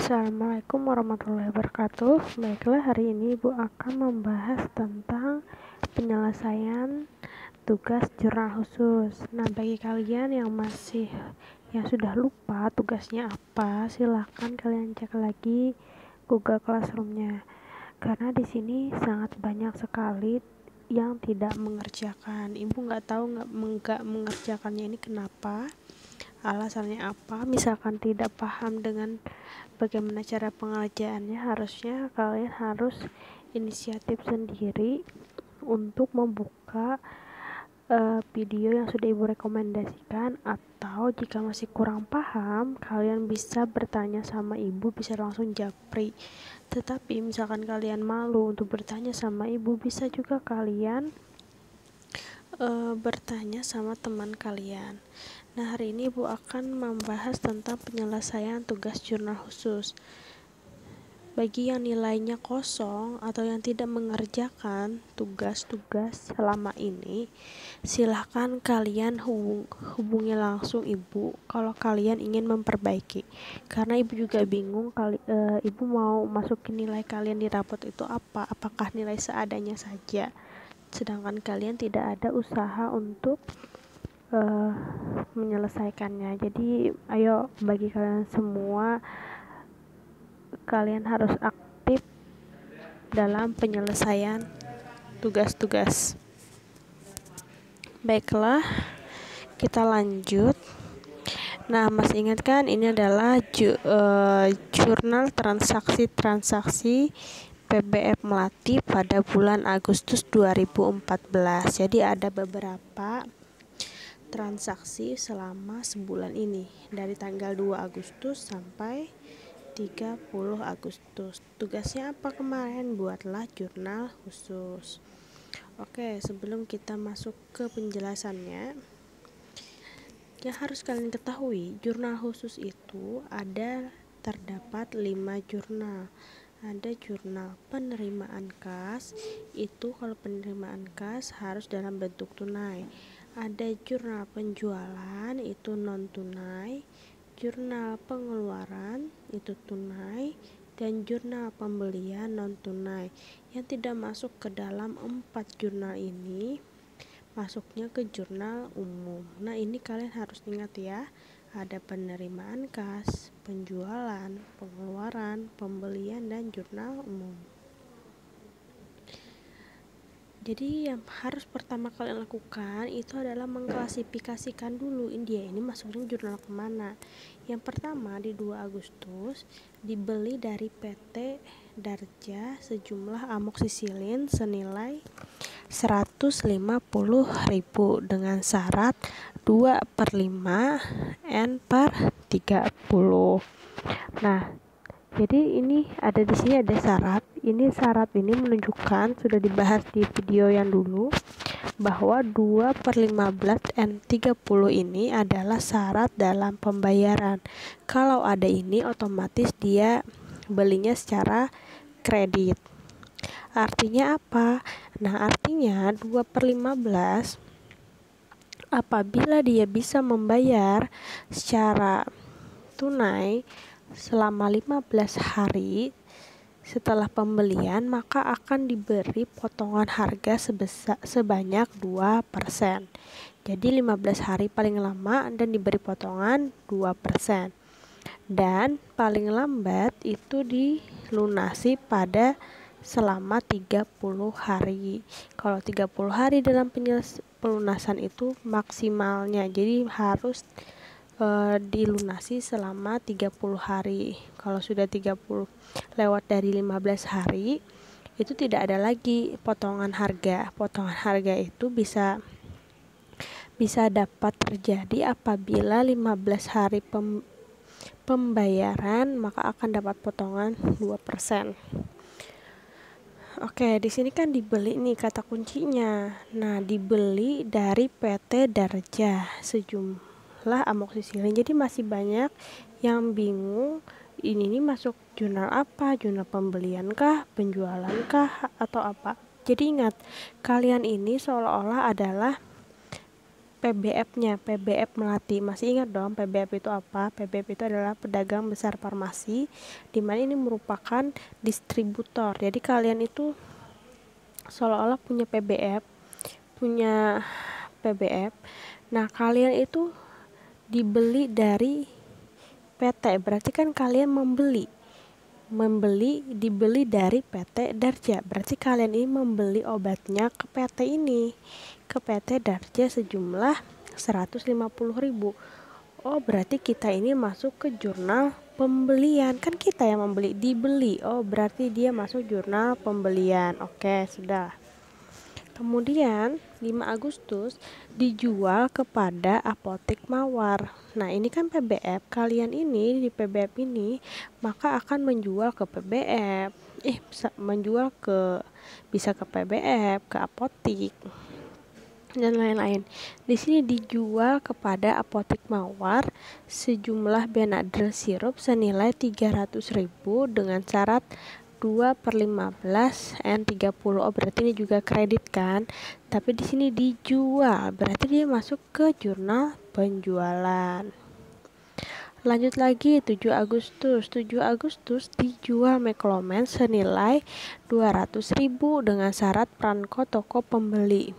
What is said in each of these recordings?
Assalamualaikum warahmatullahi wabarakatuh. Baiklah, hari ini Ibu akan membahas tentang penyelesaian tugas jurnal khusus. Nah, bagi kalian yang sudah lupa tugasnya apa, silahkan kalian cek lagi Google Classroom-nya. Karena di sini sangat banyak sekali yang tidak mengerjakan. Ibu nggak tahu nggak mengerjakannya ini kenapa, alasannya apa. Misalkan tidak paham dengan bagaimana cara pengerjaannya, harusnya kalian harus inisiatif sendiri untuk membuka video yang sudah ibu rekomendasikan, atau jika masih kurang paham kalian bisa bertanya sama ibu, bisa langsung japri. Tetapi misalkan kalian malu untuk bertanya sama ibu, bisa juga kalian bertanya sama teman kalian. Nah, hari ini Ibu akan membahas tentang penyelesaian tugas jurnal khusus. Bagi yang nilainya kosong atau yang tidak mengerjakan tugas-tugas selama ini, silahkan kalian hubungi langsung Ibu kalau kalian ingin memperbaiki. Karena Ibu juga bingung, Ibu mau masukin nilai kalian di rapot itu apakah nilai seadanya saja, sedangkan kalian tidak ada usaha untuk menyelesaikannya. Jadi ayo, bagi kalian semua, kalian harus aktif dalam penyelesaian tugas-tugas. Baiklah, kita lanjut. Nah, masih ingat kan ini adalah jurnal transaksi PBF Melati pada bulan Agustus 2014. Jadi ada beberapa transaksi selama sebulan ini, dari tanggal 2 Agustus sampai 30 Agustus. Tugasnya apa kemarin? Buatlah jurnal khusus. Oke, sebelum kita masuk ke penjelasannya, yang harus kalian ketahui, jurnal khusus itu terdapat 5 jurnal. Ada jurnal penerimaan kas, itu kalau penerimaan kas harus dalam bentuk tunai. Ada jurnal penjualan, itu non tunai. Jurnal pengeluaran itu tunai, dan jurnal pembelian non tunai. Yang tidak masuk ke dalam 4 jurnal ini masuknya ke jurnal umum. Nah, ini kalian harus ingat ya, ada penerimaan kas, penjualan, pengeluaran, pembelian, dan jurnal umum. Jadi yang harus pertama kalian lakukan itu adalah mengklasifikasikan dulu dia ini masuknya jurnal kemana. Yang pertama, di 2 Agustus dibeli dari PT Darja sejumlah amoksisilin senilai 150.000 dengan syarat 2/5 N/30. Nah, jadi ini di sini ada syarat. Syarat ini menunjukkan, sudah dibahas di video yang dulu, bahwa 2/15 N/30 ini adalah syarat dalam pembayaran. Kalau ada ini, otomatis dia belinya secara kredit. Artinya apa? Nah, artinya 2/15 apabila dia bisa membayar secara tunai selama 15 hari setelah pembelian, maka akan diberi potongan harga sebanyak 2%. Jadi 15 hari paling lama dan diberi potongan 2%. Dan paling lambat itu dilunasi pada selama 30 hari. Kalau 30 hari dalam pelunasan itu maksimalnya. Jadi harus dilunasi selama 30 hari. Kalau sudah 30 lewat dari 15 hari, itu tidak ada lagi potongan harga. Potongan harga itu bisa dapat terjadi apabila 15 hari pembayaran, maka akan dapat potongan 2%. Oke, di sini kan dibeli nih kata kuncinya. Nah, dibeli dari PT Darja sejumlah amoksisilin. Jadi masih banyak yang bingung, ini masuk jurnal apa? Jurnal pembelian kah, penjualan kah, atau apa? Jadi ingat, kalian ini seolah-olah adalah PBF-nya, PBF Melati. Masih ingat dong PBF itu apa? PBF itu adalah pedagang besar farmasi, di mana ini merupakan distributor. Jadi kalian itu seolah-olah punya PBF. Nah, kalian itu dibeli dari PT. Berarti kan kalian dibeli dari PT Darja. Berarti kalian ini membeli obatnya ke PT ini, ke PT Darja sejumlah 150.000. Oh, berarti kita ini masuk ke jurnal pembelian. Kan kita yang dibeli. Oh, berarti dia masuk jurnal pembelian. Oke, sudah. Kemudian 5 Agustus dijual kepada Apotek Mawar. Nah, ini kan PBF. Kalian ini di PBF ini maka akan menjual ke PBF. Bisa ke PBF, ke apotik dan lain-lain. Di sini dijual kepada Apotek Mawar sejumlah Benadryl sirup senilai 300.000 dengan syarat 2/15 N30. Oh, berarti ini juga kredit kan? Tapi di sini dijual, berarti dia masuk ke jurnal penjualan. Lanjut lagi 7 Agustus. 7 Agustus dijual Meklomen senilai 200.000 dengan syarat Pranko toko pembeli.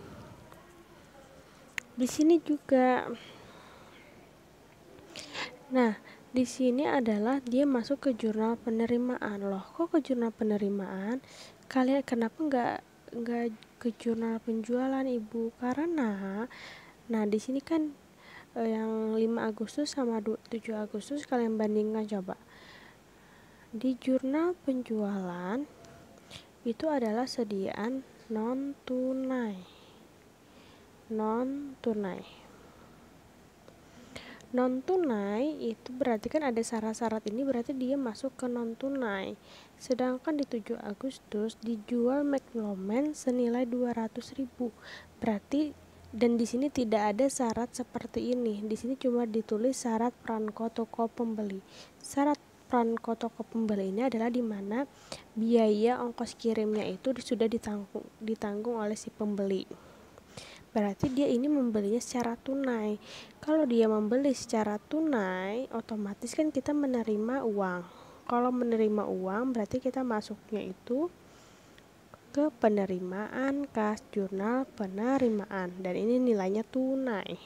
Di sini juga. Nah, di sini adalah dia masuk ke jurnal penerimaan. Loh, kok ke jurnal penerimaan? Kalian kenapa nggak ke jurnal penjualan, Ibu? Karena di sini kan yang 5 Agustus sama 7 Agustus kalian bandingkan coba. Di jurnal penjualan itu adalah sediaan non tunai. Non tunai itu berarti kan ada syarat-syarat, ini berarti dia masuk ke non tunai. Sedangkan di 7 Agustus dijual Meklomen senilai 200.000. Berarti dan di sini tidak ada syarat seperti ini. Di sini cuma ditulis syarat Pranko toko pembeli. Syarat Pranko toko pembeli ini adalah di mana biaya ongkos kirimnya itu sudah ditanggung oleh si pembeli. Berarti dia ini membelinya secara tunai. Kalau dia membeli secara tunai, otomatis kan kita menerima uang. Kalau menerima uang, berarti kita masuknya itu ke penerimaan kas, jurnal penerimaan, dan ini nilainya tunai.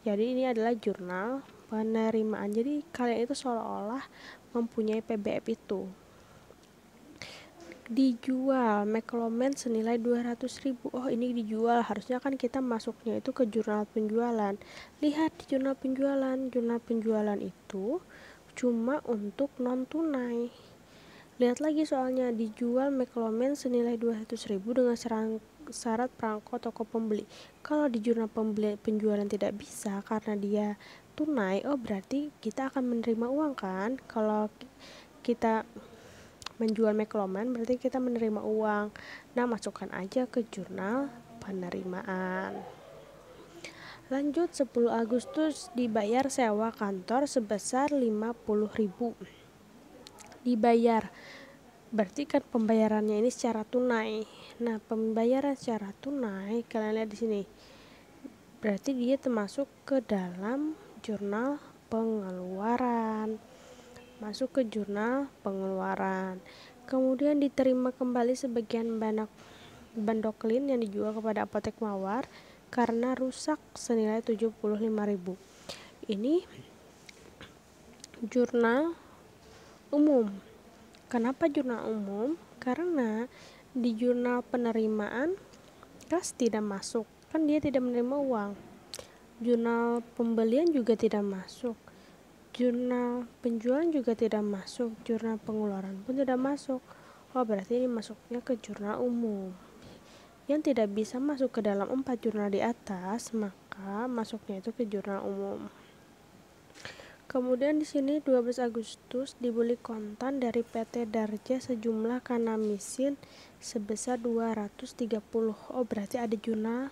Jadi ini adalah jurnal penerimaan. Jadi kalian itu seolah-olah mempunyai PBF itu. Dijual Meklomen senilai 200.000. Oh, ini dijual, harusnya kan kita masuknya itu ke jurnal penjualan. Lihat di jurnal penjualan itu cuma untuk non tunai. Lihat lagi soalnya, dijual Meklomen senilai 200.000 dengan syarat Pranko toko pembeli. Kalau di jurnal penjualan tidak bisa karena dia tunai, oh berarti kita akan menerima uang kan? Kalau kita menjual Meklomen berarti kita menerima uang. Nah, masukkan aja ke jurnal penerimaan. Lanjut 10 Agustus dibayar sewa kantor sebesar 50.000. Dibayar. Berarti kan pembayarannya ini secara tunai. Nah, pembayaran secara tunai kalian lihat di sini. Berarti dia termasuk ke dalam jurnal pengeluaran. Masuk ke jurnal pengeluaran. Kemudian diterima kembali sebagian bandoklin yang dijual kepada Apotek Mawar karena rusak senilai 75.000. Ini jurnal umum. Kenapa jurnal umum? Karena di jurnal penerimaan kas tidak masuk, kan dia tidak menerima uang. Jurnal pembelian juga tidak masuk. Jurnal penjualan juga tidak masuk, jurnal pengeluaran pun tidak masuk. Oh, berarti ini masuknya ke jurnal umum. Yang tidak bisa masuk ke dalam 4 jurnal di atas, maka masuknya itu ke jurnal umum. Kemudian di sini 12 Agustus dibeli kontan dari PT Darja sejumlah kanamisin sebesar 230. Oh, berarti ada jurnal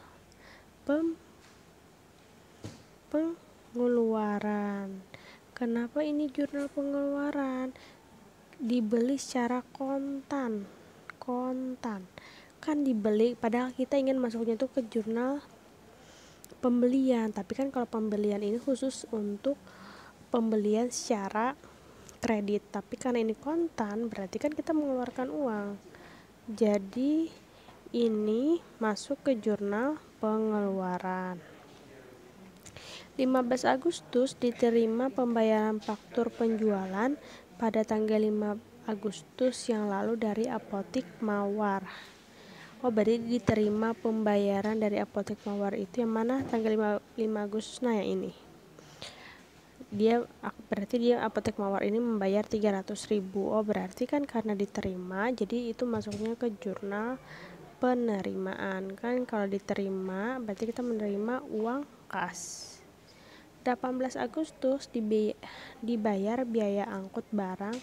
pengeluaran. Kenapa ini jurnal pengeluaran? Dibeli secara kontan. Kan dibeli, padahal kita ingin masuknya itu ke jurnal pembelian. Tapi kan kalau pembelian ini khusus untuk pembelian secara kredit, tapi karena ini kontan berarti kan kita mengeluarkan uang, jadi ini masuk ke jurnal pengeluaran. 15 Agustus diterima pembayaran faktur penjualan pada tanggal 5 Agustus yang lalu dari Apotik Mawar. Oh, berarti diterima pembayaran dari Apotik Mawar itu yang mana tanggal 5 Agustus. Nah, yang ini. Berarti dia Apotek Mawar ini membayar 300.000. Oh, berarti kan karena diterima jadi itu masuknya ke jurnal penerimaan. Kan kalau diterima berarti kita menerima uang kas. 18 Agustus dibayar biaya angkut barang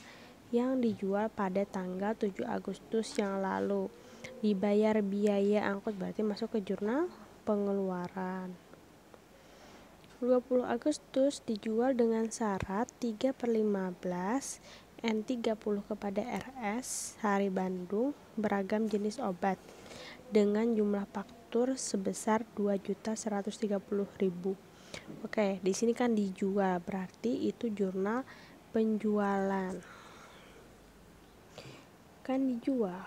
yang dijual pada tanggal 7 Agustus yang lalu. Dibayar biaya angkut berarti masuk ke jurnal pengeluaran. 20 Agustus dijual dengan syarat 3/15 N30 kepada RS Hari Bandung beragam jenis obat dengan jumlah faktur sebesar 2.130.000. Oke, di sini kan dijual berarti itu jurnal penjualan. Kan dijual.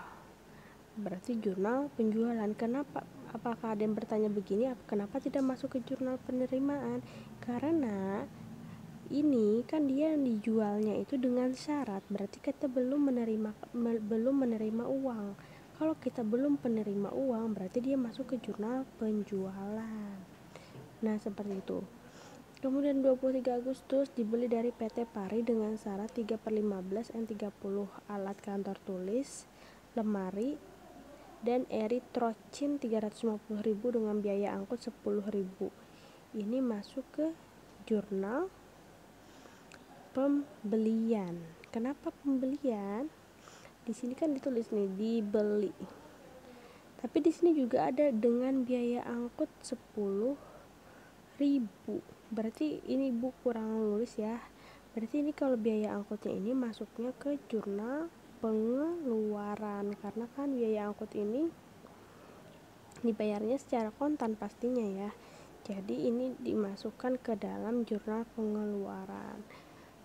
Berarti jurnal penjualan. Kenapa? Apakah ada yang bertanya begini, kenapa tidak masuk ke jurnal penerimaan? Karena ini kan dia yang dijualnya itu dengan syarat, berarti kita belum menerima uang. Kalau kita belum penerima uang, berarti dia masuk ke jurnal penjualan. Nah, seperti itu. Kemudian 23 Agustus dibeli dari PT Pari dengan syarat 3/15 N30 alat kantor tulis, lemari, dan eritrocin 350.000 dengan biaya angkut 10.000. Ini masuk ke jurnal pembelian. Kenapa pembelian? Di sini kan ditulis nih dibeli. Tapi di sini juga ada dengan biaya angkut 10.000. Berarti ini Bu kurang nulis ya. Berarti ini kalau biaya angkutnya ini masuknya ke jurnal pengeluaran, karena kan biaya angkut ini dibayarnya secara kontan pastinya ya. Jadi ini dimasukkan ke dalam jurnal pengeluaran.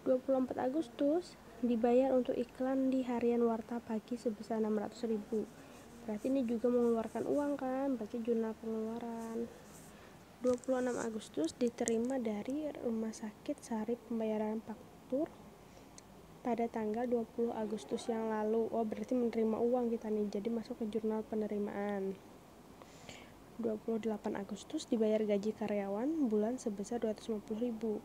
24 Agustus dibayar untuk iklan di harian Warta Pagi sebesar 600.000. Berarti ini juga mengeluarkan uang kan, berarti jurnal pengeluaran. 26 Agustus diterima dari Rumah Sakit Sari pembayaran faktur pada tanggal 20 Agustus yang lalu. Oh, berarti menerima uang kita nih, jadi masuk ke jurnal penerimaan. 28 Agustus dibayar gaji karyawan bulan sebesar 250.000.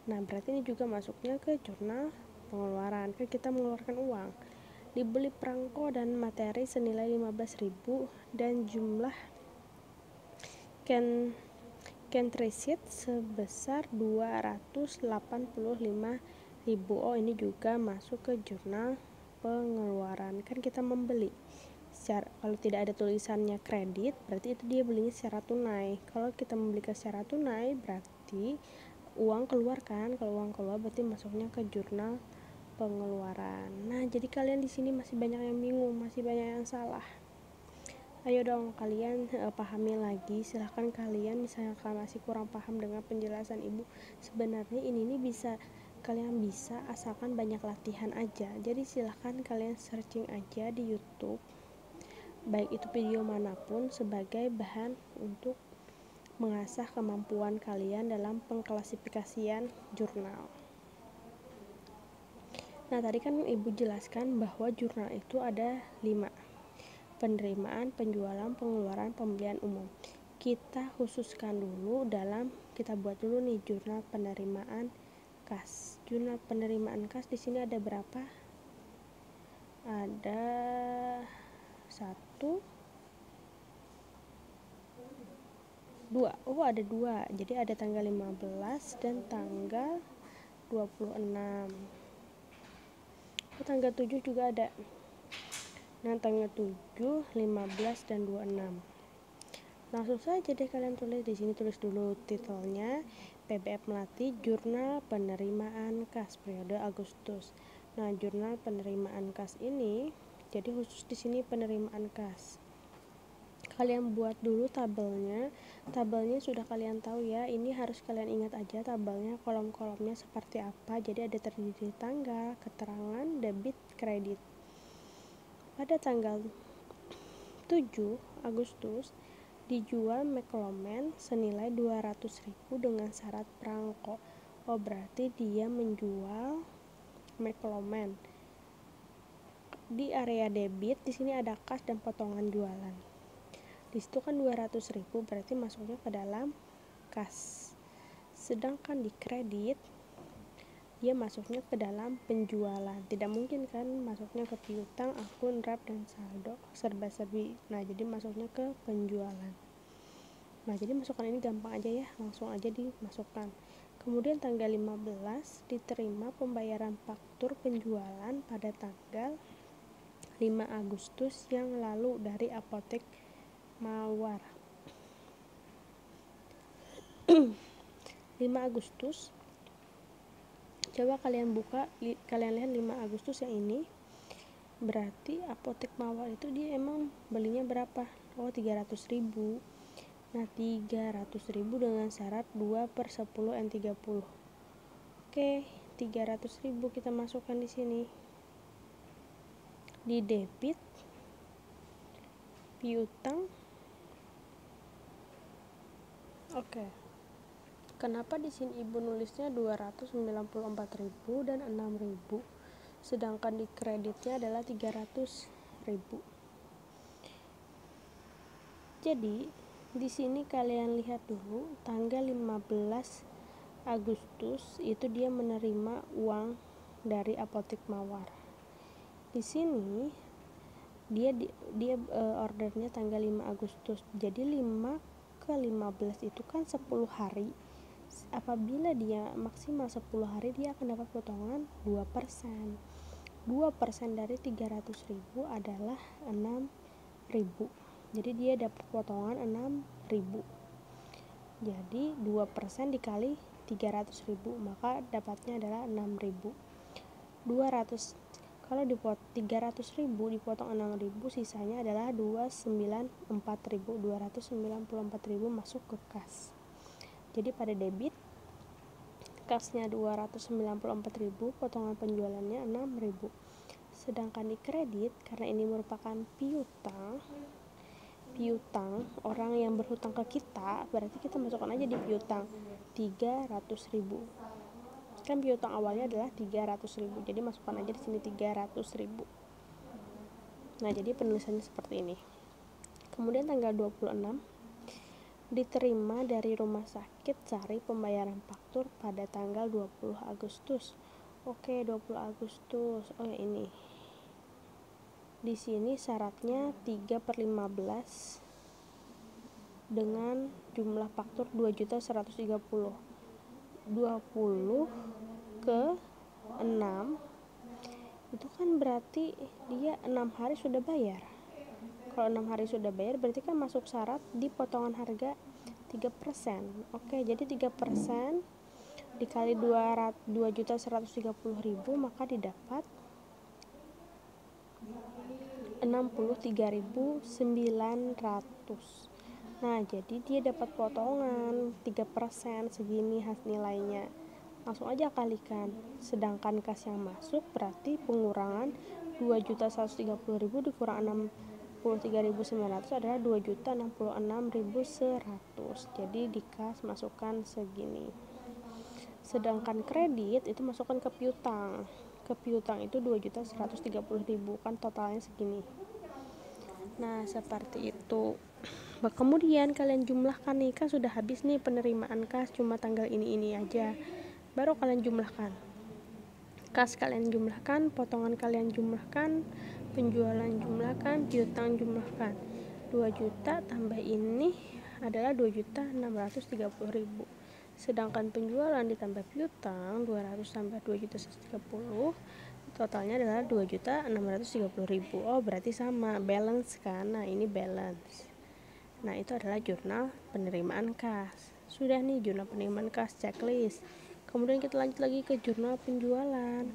Nah, berarti ini juga masuknya ke jurnal pengeluaran, kan kita mengeluarkan uang. Dibeli perangko dan materi senilai 15.000 dan jumlah receipt sebesar 285.000. Oh, ini juga masuk ke jurnal pengeluaran, kan kita membeli kalau tidak ada tulisannya kredit berarti itu dia belinya secara tunai. Kalau kita membeli secara tunai berarti uang keluar kan, kalau uang keluar berarti masuknya ke jurnal pengeluaran. Nah, jadi kalian di sini masih banyak yang bingung, masih banyak yang salah. Ayo dong kalian pahami lagi. Silahkan kalian misalnya kalian masih kurang paham dengan penjelasan ibu, sebenarnya ini kalian bisa asalkan banyak latihan aja. Jadi silahkan kalian searching aja di YouTube, baik itu video manapun, sebagai bahan untuk mengasah kemampuan kalian dalam pengklasifikasian jurnal. Nah, tadi kan ibu jelaskan bahwa jurnal itu ada 5: penerimaan, penjualan, pengeluaran, pembelian umum. Kita khususkan dulu kita buat dulu nih jurnal penerimaan kas. Jurnal penerimaan kas di sini ada berapa? Ada 1, 2. Oh, ada 2. Jadi ada tanggal 15 dan tanggal 26. Oh, tanggal 7 juga ada. Nah, tanggal 7, 15 dan 26. Langsung saja deh kalian tulis di sini, tulis dulu titelnya PBF Melati Jurnal Penerimaan Kas periode Agustus. Nah, jurnal penerimaan kas ini jadi khusus di sini penerimaan kas. kalian buat dulu tabelnya sudah kalian tahu ya, ini harus kalian ingat aja tabelnya, kolom-kolomnya seperti apa. Jadi ada terdiri tanggal, keterangan, debit, kredit. Pada tanggal 7 Agustus dijual McLoman senilai 200.000 dengan syarat perangko. Oh, berarti dia menjual McLoman. Di area debit di sini ada kas dan potongan jualan. Di situ kan 200.000 berarti masuknya ke dalam kas. Sedangkan di kredit dia masuknya ke dalam penjualan. Tidak mungkin kan masuknya ke piutang, akun, rap, dan saldo serba-serbi. Nah, jadi masuknya ke penjualan. Nah, jadi masukkan ini gampang aja ya, langsung aja dimasukkan. Kemudian tanggal 15 diterima pembayaran faktur penjualan pada tanggal 5 Agustus yang lalu dari apotek Mawar. 5 Agustus, coba kalian buka, kalian lihat 5 Agustus yang ini, berarti apotek Mawar itu dia emang belinya berapa? Oh, 300.000. Nah, 300.000 dengan syarat 2/10 N30. Oke, 300.000 kita masukkan di sini. Di debit piutang. Oke. Kenapa di sini Ibu nulisnya 294.000 dan 6.000, sedangkan di kreditnya adalah 300.000? Jadi, di sini kalian lihat dulu tanggal 15 Agustus itu dia menerima uang dari apotek Mawar. Di sini dia ordernya tanggal 5 Agustus. Jadi 5 ke 15 itu kan 10 hari. Apabila dia maksimal 10 hari, dia akan dapat potongan 2%. 2% dari 300.000 adalah 6.000. Jadi dia dapat potongan 6.000. Jadi 2% dikali 300.000, maka dapatnya adalah 6.000. 200 kalau 300.000 dipotong 6.000, sisanya adalah 294.000. 294.000 masuk ke kas. Jadi pada debit kasnya 294.000, potongan penjualannya 6.000. Sedangkan di kredit, karena ini merupakan piutang, orang yang berhutang ke kita, berarti kita masukkan aja di piutang 300.000. Kan piutang awalnya adalah 300.000, jadi masukkan aja di sini 300.000. Nah, jadi penulisannya seperti ini. Kemudian tanggal 26 diterima dari rumah sakit Sari pembayaran faktur pada tanggal 20 Agustus. Oke, 20 Agustus. Oh ya, ini. Di sini syaratnya 3/15 dengan jumlah faktur 2.130. 20 ke 6 itu kan berarti dia 6 hari sudah bayar. Kalau 6 hari sudah bayar berarti kan masuk syarat di potongan harga 3%. Oke, jadi 3% dikali 2.130.000, maka didapat 63.900. Nah, jadi dia dapat potongan 3%, segini hasil nilainya. Langsung aja kalikan. Sedangkan kas yang masuk berarti pengurangan 2.130.000 dikurang 63.900 adalah 2.066.100. Jadi di kas masukkan segini. Sedangkan kredit itu masukkan ke piutang. Ke piutang itu 2.130.000, kan totalnya segini. Nah, seperti itu. Kemudian kalian jumlahkan nih, kan sudah habis nih penerimaan kas, cuma tanggal ini aja. Baru kalian jumlahkan. Kas kalian jumlahkan, potongan kalian jumlahkan, penjualan jumlahkan, piutang jumlahkan. 2 juta tambah ini adalah 2.630.000. Sedangkan penjualan ditambah piutang 200 tambah 2.130, totalnya adalah 2.630.000. Oh, berarti sama, balance kan. Nah, ini balance. Nah, itu adalah jurnal penerimaan kas. Sudah nih jurnal penerimaan kas, checklist. Kemudian kita lanjut lagi ke jurnal penjualan.